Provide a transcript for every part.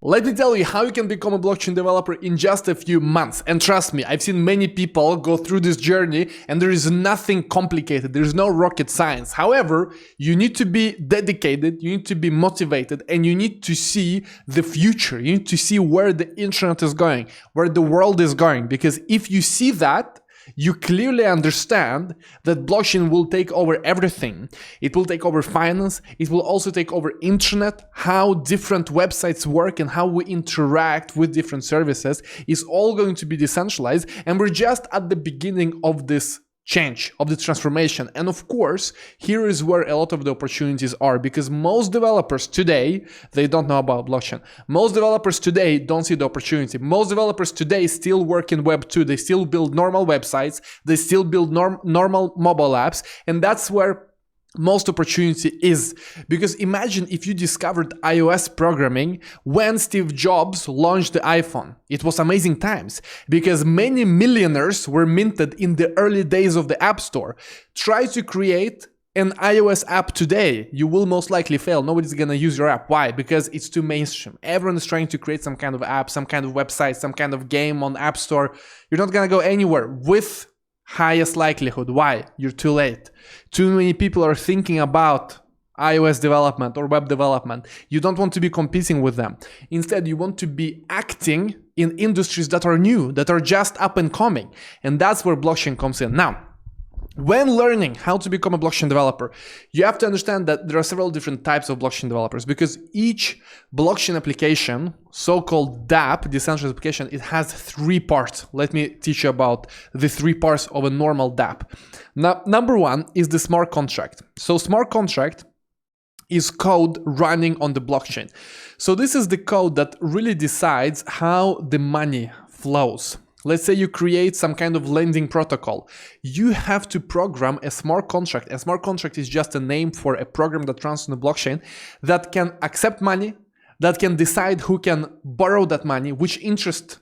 Let me tell you how you can become a blockchain developer in just a few months. And trust me, I've seen many people go through this journey and there is nothing complicated. There's no rocket science. However, you need to be dedicated, you need to be motivated, and you need to see the future. You need to see where the internet is going, where the world is going. Because if you see that, you clearly understand that blockchain will take over everything. It will take over finance. It will also take over internet, how different websites work and how we interact with different services is all going to be decentralized. And we're just at the beginning of this change, of the transformation. And of course, here is where a lot of the opportunities are, because most developers today, they don't know about blockchain. Most developers today don't see the opportunity. Most developers today still work in Web 2. They still build normal websites. They still build normal mobile apps. And that's where most opportunity is. Because imagine if you discovered iOS programming when Steve Jobs launched the iPhone. It was amazing times because many millionaires were minted in the early days of the App Store. Try to create an iOS app today, you will most likely fail. Nobody's gonna use your app. Why? Because it's too mainstream. Everyone is trying to create some kind of app, some kind of website, some kind of game on App Store. You're not gonna go anywhere with highest likelihood. Why? You're too late. Too many people are thinking about iOS development or web development. You don't want to be competing with them. Instead, you want to be acting in industries that are new, that are just up and coming. And that's where blockchain comes in. Now, when learning how to become a blockchain developer, you have to understand that there are several different types of blockchain developers because each blockchain application, so-called dapp, decentralized application, it has three parts. Let me teach you about the three parts of a normal dapp. Now, number one is the smart contract. So smart contract is code running on the blockchain. So this is the code that really decides how the money flows. Let's say you create some kind of lending protocol. You have to program a smart contract. A smart contract is just a name for a program that runs on the blockchain that can accept money, that can decide who can borrow that money, which interest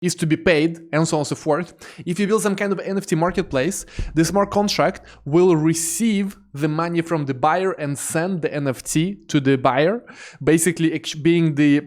is to be paid, and so on and so forth. If you build some kind of NFT marketplace, the smart contract will receive the money from the buyer and send the NFT to the buyer, basically being the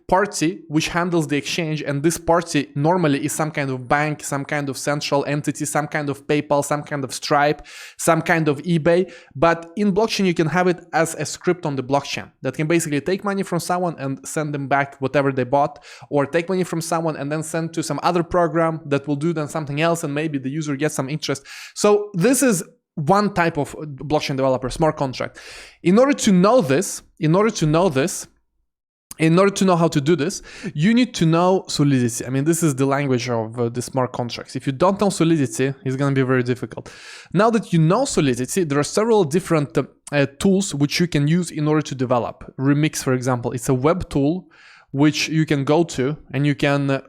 party which handles the exchange. And this party normally is some kind of bank, some kind of central entity, some kind of PayPal, some kind of Stripe, some kind of eBay. But in blockchain, you can have it as a script on the blockchain that can basically take money from someone and send them back whatever they bought, or take money from someone and then send to some other program that will do then something else, and maybe the user gets some interest. So this is one type of blockchain developer, smart contract. In order to know how to do this, you need to know Solidity. I mean, this is the language of the smart contracts. If you don't know Solidity, it's going to be very difficult. Now that you know Solidity, there are several different tools which you can use in order to develop. Remix, for example, it's a web tool which you can go to and you can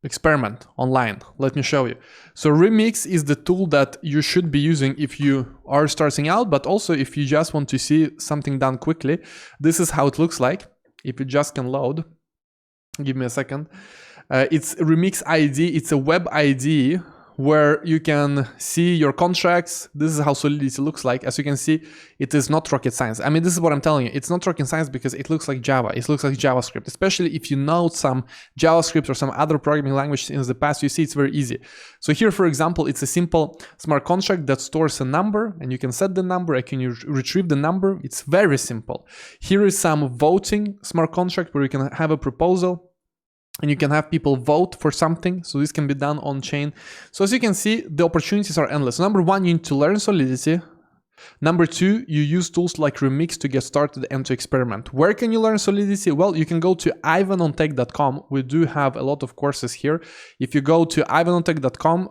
experiment online. Let me show you. So Remix is the tool that you should be using if you are starting out, but also if you just want to see something done quickly. This is how it looks like. If you just can load, give me a second. It's Remix ID. It's a web ID where you can see your contracts. This is how Solidity looks like. As you can see, it is not rocket science. I mean, this is what I'm telling you. It's not rocket science because it looks like Java. It looks like JavaScript, especially if you know some JavaScript or some other programming language in the past. You see, it's very easy. So here, for example, it's a simple smart contract that stores a number, and you can set the number. And you retrieve the number. It's very simple. Here is some voting smart contract where you can have a proposal and you can have people vote for something. So this can be done on chain. So as you can see, the opportunities are endless. Number one, you need to learn Solidity. Number two, you use tools like Remix to get started and to experiment. Where can you learn Solidity? Well, you can go to ivanontech.com. We do have a lot of courses here. If you go to ivanontech.com,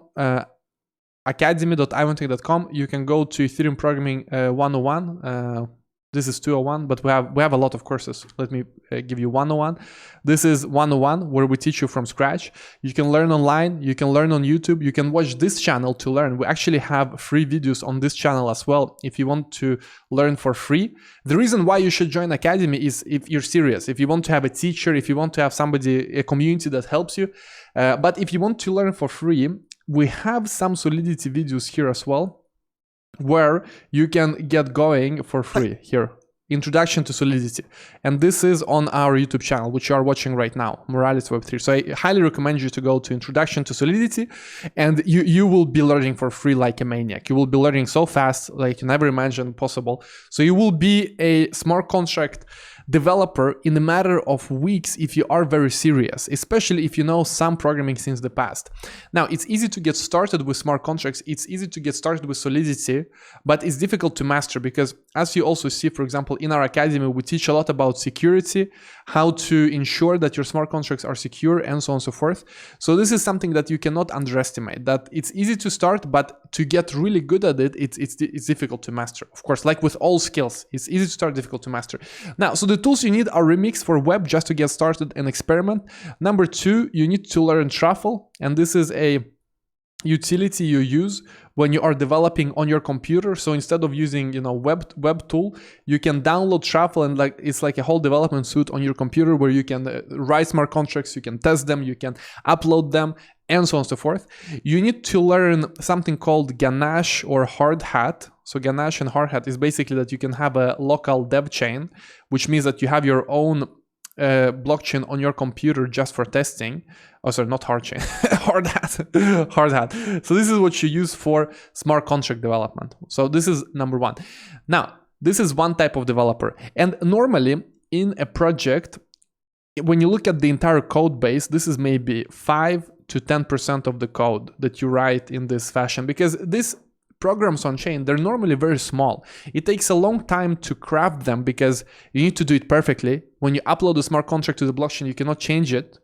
academy.ivanontech.com, you can go to Ethereum Programming 101. This is 201, but we have a lot of courses. Let me give you 101. This is 101, where we teach you from scratch. You can learn online, you can learn on YouTube, you can watch this channel to learn. We actually have free videos on this channel as well if you want to learn for free. The reason why you should join Academy is if you're serious, if you want to have a teacher, if you want to have somebody, a community that helps you. But if you want to learn for free, we have some Solidity videos here as well, where you can get going for free here Introduction to Solidity. And this is on our YouTube channel, which you are watching right now, Moralis Web3. So I highly recommend you to go to Introduction to Solidity, and you will be learning for free like a maniac. You will be learning so fast, like you never imagined possible. So you will be a smart contract developer in a matter of weeks if you are very serious, especially if you know some programming since the past. Now, it's easy to get started with smart contracts, it's easy to get started with Solidity, but it's difficult to master because, as you also see, for example, in our academy, we teach a lot about security, how to ensure that your smart contracts are secure, and so on and so forth. So this is something that you cannot underestimate, that it's easy to start, but to get really good at it, it's difficult to master. Of course, like with all skills, it's easy to start, difficult to master. Now, so the tools you need are Remix for web, just to get started and experiment. Number 2, you need to learn Truffle, and this is a utility you use when you are developing on your computer. So instead of using, web tool, you can download Truffle, and it's like a whole development suite on your computer where you can write smart contracts, you can test them, you can upload them, and so on and so forth. You need to learn something called Ganache or Hard Hat. So Ganache and Hard Hat is basically that you can have a local dev chain, which means that you have your own blockchain on your computer just for testing. Oh, sorry, not hard chain, hard hat, hard hat. So this is what you use for smart contract development. So this is number 1. Now, this is one type of developer. And normally in a project, when you look at the entire code base, this is maybe 5 to 10% of the code that you write in this fashion, because these programs on chain, they're normally very small. It takes a long time to craft them because you need to do it perfectly. When you upload a smart contract to the blockchain, you cannot change it.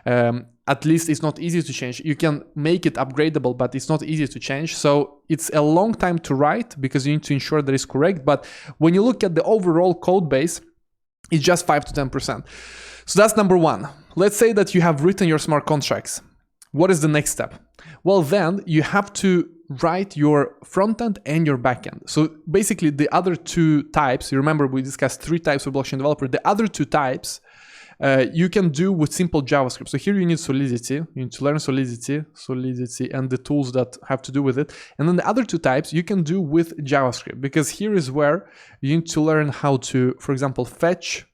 At least it's not easy to change. You can make it upgradable, but it's not easy to change. So it's a long time to write because you need to ensure that it's correct. But when you look at the overall code base, it's just 5 to 10%. So that's number 1. Let's say that you have written your smart contracts. What is the next step? Well, then you have to write your front end and your back end. So basically the other 2 types, you remember we discussed 3 types of blockchain developer, the other 2 types you can do with simple JavaScript. So here you need Solidity, you need to learn Solidity and the tools that have to do with it. And then the other 2 types you can do with JavaScript, because here is where you need to learn how to, for example, fetch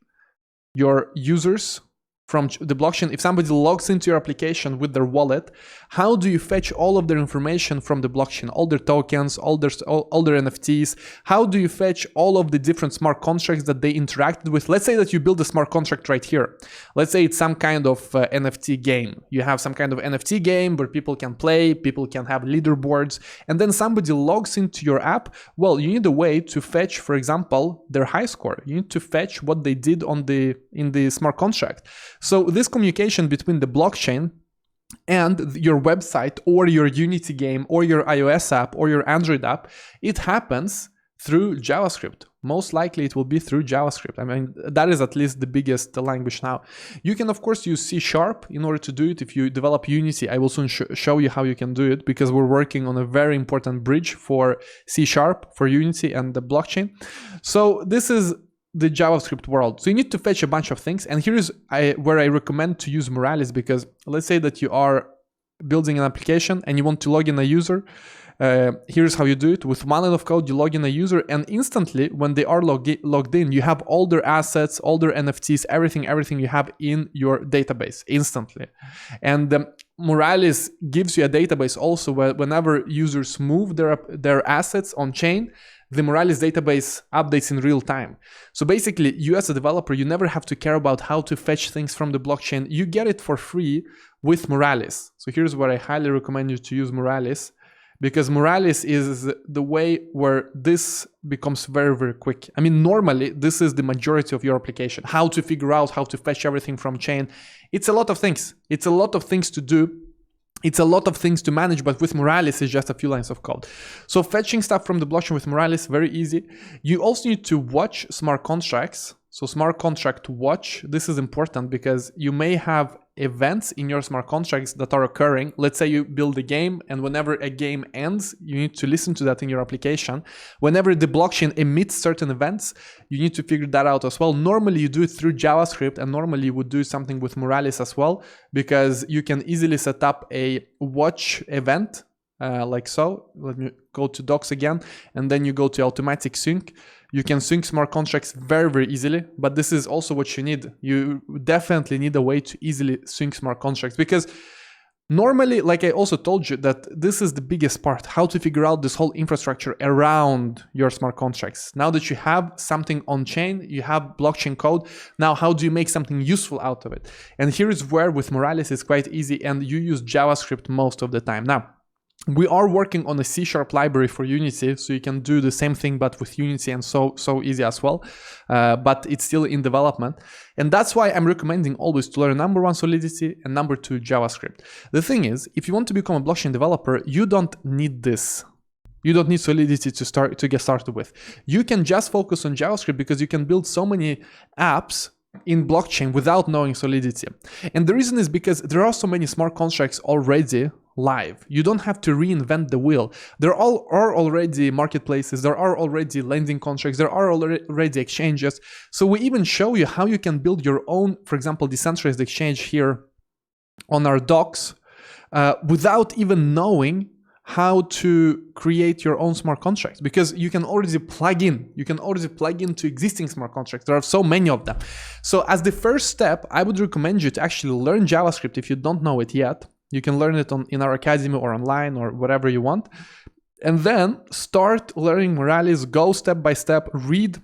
your users from the blockchain. If somebody logs into your application with their wallet, how do you fetch all of their information from the blockchain, all their tokens, all their NFTs? How do you fetch all of the different smart contracts that they interacted with? Let's say that you build a smart contract right here. Let's say it's some kind of NFT game. You have some kind of NFT game where people can play, people can have leaderboards, and then somebody logs into your app. Well, you need a way to fetch, for example, their high score. You need to fetch what they did in the smart contract. So this communication between the blockchain and your website or your Unity game or your iOS app or your Android app, it happens through JavaScript. Most likely it will be through JavaScript. I mean, that is at least the biggest language now. You can of course use C# in order to do it. If you develop Unity, I will soon show you how you can do it, because we're working on a very important bridge for C# for Unity and the blockchain. So this is the JavaScript world. So you need to fetch a bunch of things, and here is where I recommend to use Moralis, because let's say that you are building an application and you want to log in a user. Here's how you do it. With 1 line of code, you log in a user, and instantly when they are logged in, you have all their assets, all their NFTs, everything you have in your database instantly. And Moralis gives you a database also where whenever users move their assets on chain, the Moralis database updates in real time. So basically, you as a developer, you never have to care about how to fetch things from the blockchain. You get it for free with Moralis. So here's where I highly recommend you to use Moralis, because Moralis is the way where this becomes very, very quick. I mean, normally, this is the majority of your application. How to figure out how to fetch everything from chain. It's a lot of things. It's a lot of things to do. It's a lot of things to manage, but with Moralis, it's just a few lines of code. So fetching stuff from the blockchain with Moralis, very easy. You also need to watch smart contracts. So smart contract watch, this is important because you may have events in your smart contracts that are occurring. Let's say you build a game, and whenever a game ends, you need to listen to that in your application. Whenever the blockchain emits certain events, you need to figure that out as well. Normally you do it through JavaScript, and normally you would do something with Moralis as well, because you can easily set up a watch event like so. Let me go to docs again, and then you go to automatic sync. You can sync smart contracts very, very easily, but this is also what you need. You definitely need a way to easily sync smart contracts, because normally, like I also told you, that this is the biggest part, how to figure out this whole infrastructure around your smart contracts. Now that you have something on chain, you have blockchain code, now how do you make something useful out of it? And here is where with Moralis it's quite easy, and you use JavaScript most of the time. Now, we are working on a C# library for Unity, so you can do the same thing but with Unity, and so easy as well, but it's still in development. And that's why I'm recommending always to learn number one, Solidity, and number two, JavaScript. The thing is, if you want to become a blockchain developer, you don't need this. You don't need Solidity to get started with. You can just focus on JavaScript, because you can build so many apps in blockchain without knowing Solidity. And the reason is because there are so many smart contracts already live. You don't have to reinvent the wheel. There are already marketplaces, there are already lending contracts, there are already exchanges. So we even show you how you can build your own, for example, decentralized exchange here on our docs, without even knowing how to create your own smart contracts, because you can already plug into existing smart contracts. There are so many of them. So as the first step, I would recommend you to actually learn JavaScript if you don't know it yet. You can learn it in our academy or online or whatever you want. And then start learning Moralis, go step by step, read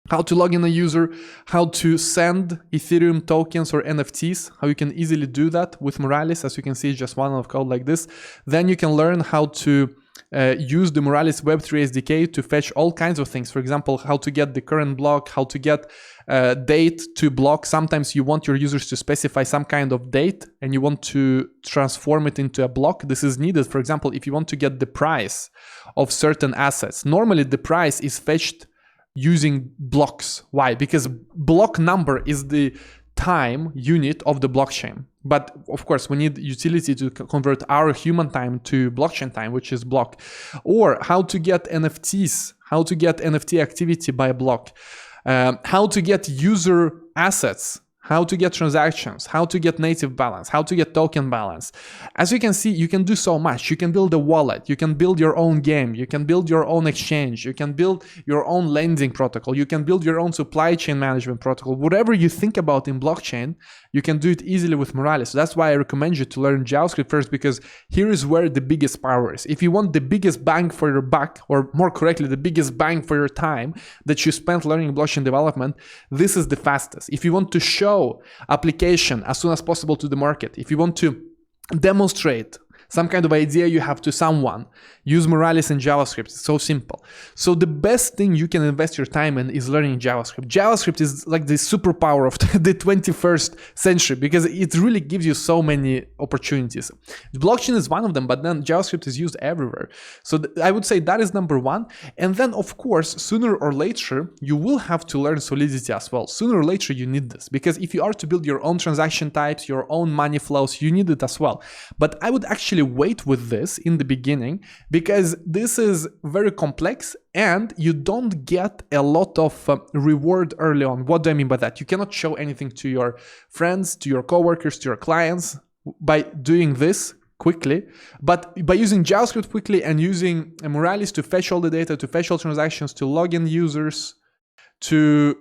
how to log in a user, how to send Ethereum tokens or NFTs, how you can easily do that with Moralis. As you can see, just one line of code like this. Then you can learn how to use the Moralis Web3 SDK to fetch all kinds of things. For example, how to get the current block, how to get date to block. Sometimes you want your users to specify some kind of date and you want to transform it into a block. This is needed. For example, if you want to get the price of certain assets, normally the price is fetched using blocks. Why? Because block number is the time unit of the blockchain. But of course, we need utility to convert our human time to blockchain time, which is block. Or how to get NFTs, how to get NFT activity by block, how to get user assets, how to get transactions, how to get native balance, how to get token balance. As you can see, you can do so much. You can build a wallet, you can build your own game, you can build your own exchange, you can build your own lending protocol, you can build your own supply chain management protocol. Whatever you think about in blockchain, you can do it easily with Moralis. So that's why I recommend you to learn JavaScript first, because here is where the biggest power is. If you want the biggest bang for your buck, or more correctly, the biggest bang for your time that you spent learning blockchain development, this is the fastest. If you want to show application as soon as possible to the market, if you want to demonstrate some kind of idea you have to someone, use Moralis and JavaScript. It's so simple. So the best thing you can invest your time in is learning JavaScript. JavaScript is like the superpower of the 21st century, because it really gives you so many opportunities. Blockchain is one of them, but then JavaScript is used everywhere. So I would say that is number one. And then of course, sooner or later, you will have to learn Solidity as well. Sooner or later, you need this, because if you are to build your own transaction types, your own money flows, you need it as well. But I would actually wait with this in the beginning, because this is very complex and you don't get a lot of reward early on. What do I mean by that? You cannot show anything to your friends, to your coworkers, to your clients by doing this quickly, but by using JavaScript quickly and using Moralis to fetch all the data, to fetch all transactions, to log in users, to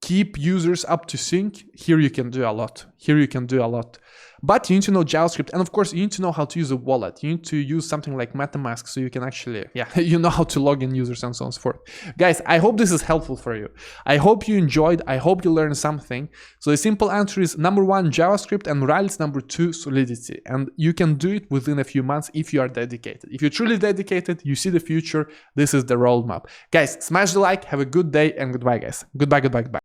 keep users up to sync, here you can do a lot. Here you can do a lot. But you need to know JavaScript, and of course you need to know how to use a wallet. You need to use something like MetaMask so you can actually, you know how to log in users and so on and so forth. Guys, I hope this is helpful for you. I hope you enjoyed. I hope you learned something. So the simple answer is number one, JavaScript, and Moralis number two, Solidity. And you can do it within a few months if you are dedicated. If you're truly dedicated, you see the future, this is the roadmap. Guys, smash the like, have a good day, and goodbye guys. Goodbye, goodbye, goodbye.